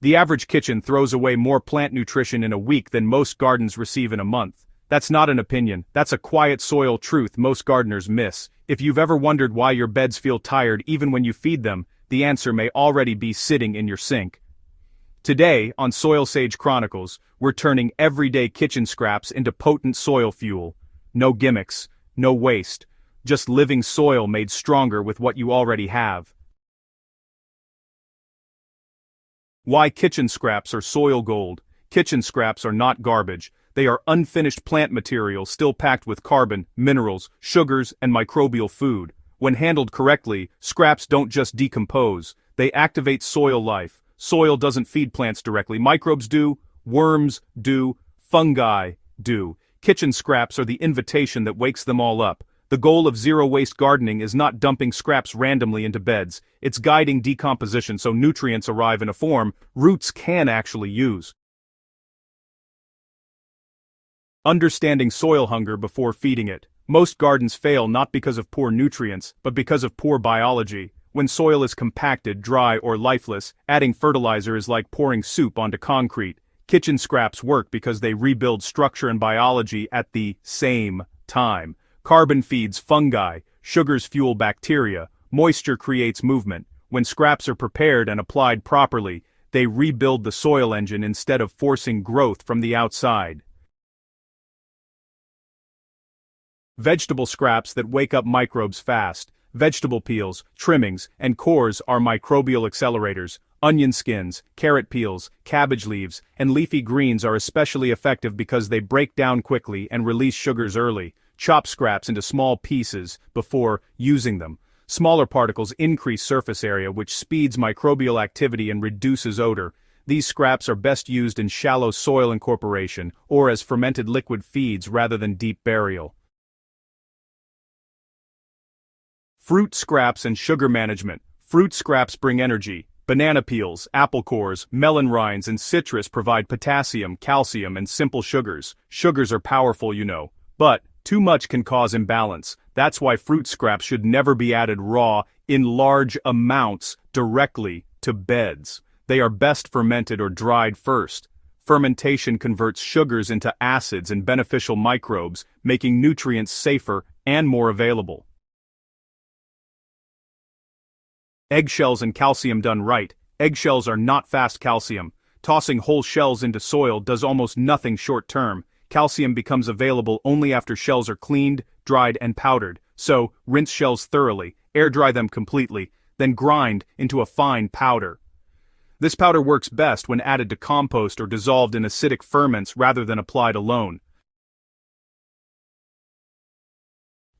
The average kitchen throws away more plant nutrition in a week than most gardens receive in a month. That's not an opinion, that's a quiet soil truth most gardeners miss. If you've ever wondered why your beds feel tired even when you feed them, the answer may already be sitting in your sink. Today, on Soilsage Chronicles, we're turning everyday kitchen scraps into potent soil fuel. No gimmicks, no waste, just living soil made stronger with what you already have. Why kitchen scraps are soil gold. Kitchen scraps are not garbage. They are unfinished plant material still packed with carbon, minerals, sugars, and microbial food. When handled correctly, scraps don't just decompose, they activate soil life. Soil doesn't feed plants directly. Microbes do, worms do, fungi do. Kitchen scraps are the invitation that wakes them all up. The goal of zero-waste gardening is not dumping scraps randomly into beds, it's guiding decomposition so nutrients arrive in a form roots can actually use. Understanding soil hunger before feeding it. Most gardens fail not because of poor nutrients, but because of poor biology. When soil is compacted, dry, or lifeless, adding fertilizer is like pouring soup onto concrete. Kitchen scraps work because they rebuild structure and biology at the same time. Carbon feeds fungi, sugars fuel bacteria, moisture creates movement. When scraps are prepared and applied properly, they rebuild the soil engine instead of forcing growth from the outside. Vegetable scraps that wake up microbes fast. Vegetable peels, trimmings, and cores are microbial accelerators. Onion skins, carrot peels, cabbage leaves, and leafy greens are especially effective because they break down quickly and release sugars early. Chop scraps into small pieces before using them. Smaller particles increase surface area, which speeds microbial activity and reduces odor. These scraps are best used in shallow soil incorporation or as fermented liquid feeds rather than deep burial. Fruit scraps and sugar management. Fruit scraps bring energy. Banana peels, apple cores, melon rinds, and citrus provide potassium, calcium, and simple sugars. Sugars are powerful, you know. But too much can cause imbalance. That's why fruit scraps should never be added raw, in large amounts, directly to beds. They are best fermented or dried first. Fermentation converts sugars into acids and beneficial microbes, making nutrients safer and more available. Eggshells and calcium done right. Eggshells are not fast calcium. Tossing whole shells into soil does almost nothing short-term. Calcium becomes available only after shells are cleaned, dried, and powdered. So, rinse shells thoroughly, air dry them completely, then grind into a fine powder. This powder works best when added to compost or dissolved in acidic ferments rather than applied alone.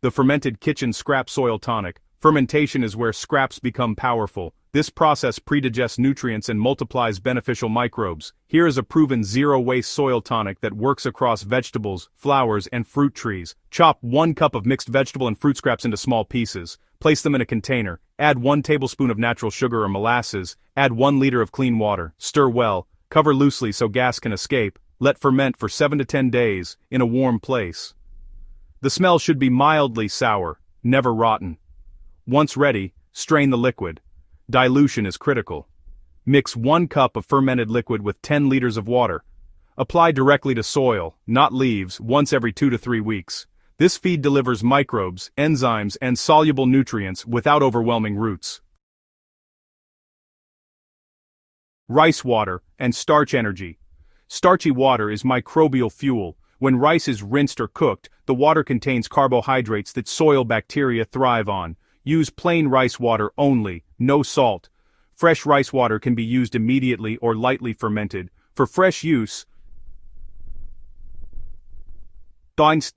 The fermented kitchen scrap soil tonic. Fermentation is where scraps become powerful. This process predigests nutrients and multiplies beneficial microbes. Here is a proven zero-waste soil tonic that works across vegetables, flowers, and fruit trees. Chop 1 cup of mixed vegetable and fruit scraps into small pieces. Place them in a container. Add 1 tablespoon of natural sugar or molasses. Add 1 liter of clean water. Stir well. Cover loosely so gas can escape. Let ferment for 7 to 10 days, in a warm place. The smell should be mildly sour, never rotten. Once ready, strain the liquid. Dilution is critical. Mix 1 cup of fermented liquid with 10 liters of water. Apply directly to soil, not leaves, once every 2 to 3 weeks. This feed delivers microbes, enzymes, and soluble nutrients without overwhelming roots. Rice water and starch energy. Starchy water is microbial fuel. When rice is rinsed or cooked, the water contains carbohydrates that soil bacteria thrive on. Use plain rice water only, no salt. Fresh rice water can be used immediately or lightly fermented. For fresh use, dilute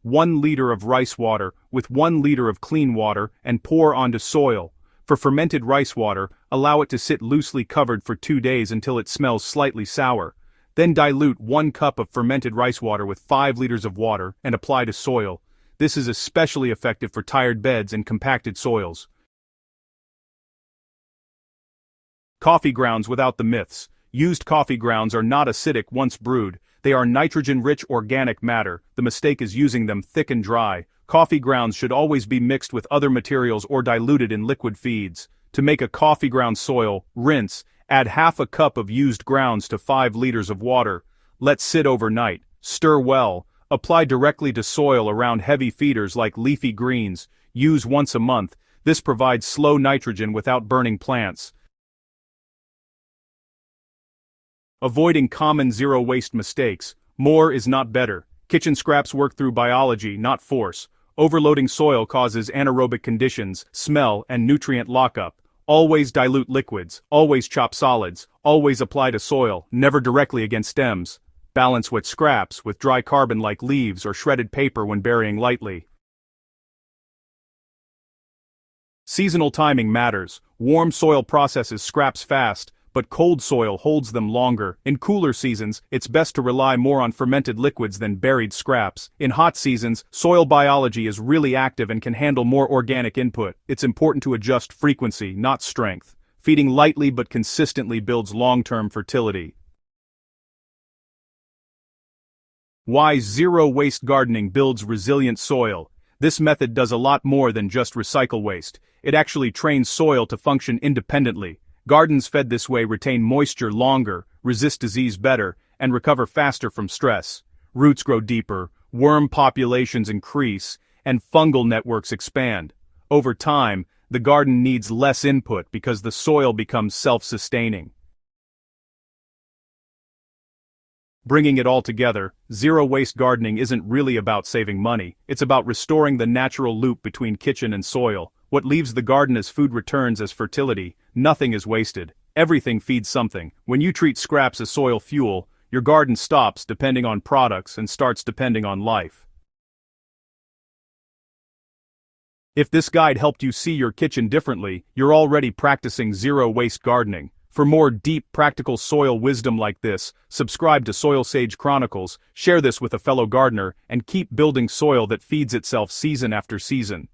1 liter of rice water with 1 liter of clean water and pour onto soil. For fermented rice water, allow it to sit loosely covered for 2 days until it smells slightly sour. Then dilute 1 cup of fermented rice water with 5 liters of water and apply to soil. This is especially effective for tired beds and compacted soils. Coffee grounds without the myths. Used coffee grounds are not acidic once brewed. They are nitrogen-rich organic matter. The mistake is using them thick and dry. Coffee grounds should always be mixed with other materials or diluted in liquid feeds. To make a coffee ground soil, rinse, add half a cup of used grounds to 5 liters of water. Let sit overnight, stir well, apply directly to soil around heavy feeders like leafy greens, use once a month. This provides slow nitrogen without burning plants. Avoiding common zero-waste mistakes. More is not better. Kitchen scraps work through biology, not force. Overloading soil causes anaerobic conditions, smell, and nutrient lockup. Always dilute liquids, always chop solids, always apply to soil, never directly against stems. Balance wet scraps with dry carbon like leaves or shredded paper when burying lightly. Seasonal timing matters. Warm soil processes scraps fast, but cold soil holds them longer. In cooler seasons, it's best to rely more on fermented liquids than buried scraps. In hot seasons, soil biology is really active and can handle more organic input. It's important to adjust frequency, not strength. Feeding lightly but consistently builds long-term fertility. Why zero-waste gardening builds resilient soil. This method does a lot more than just recycle waste. It actually trains soil to function independently. Gardens fed this way retain moisture longer, resist disease better, and recover faster from stress. Roots grow deeper, worm populations increase, and fungal networks expand. Over time, the garden needs less input because the soil becomes self-sustaining. Bringing it all together, zero-waste gardening isn't really about saving money, it's about restoring the natural loop between kitchen and soil. What leaves the garden as food returns as fertility. Nothing is wasted. Everything feeds something. When you treat scraps as soil fuel, your garden stops depending on products and starts depending on life. If this guide helped you see your kitchen differently, you're already practicing zero-waste gardening. For more deep, practical soil wisdom like this, subscribe to Soilsage Chronicles, share this with a fellow gardener, and keep building soil that feeds itself season after season.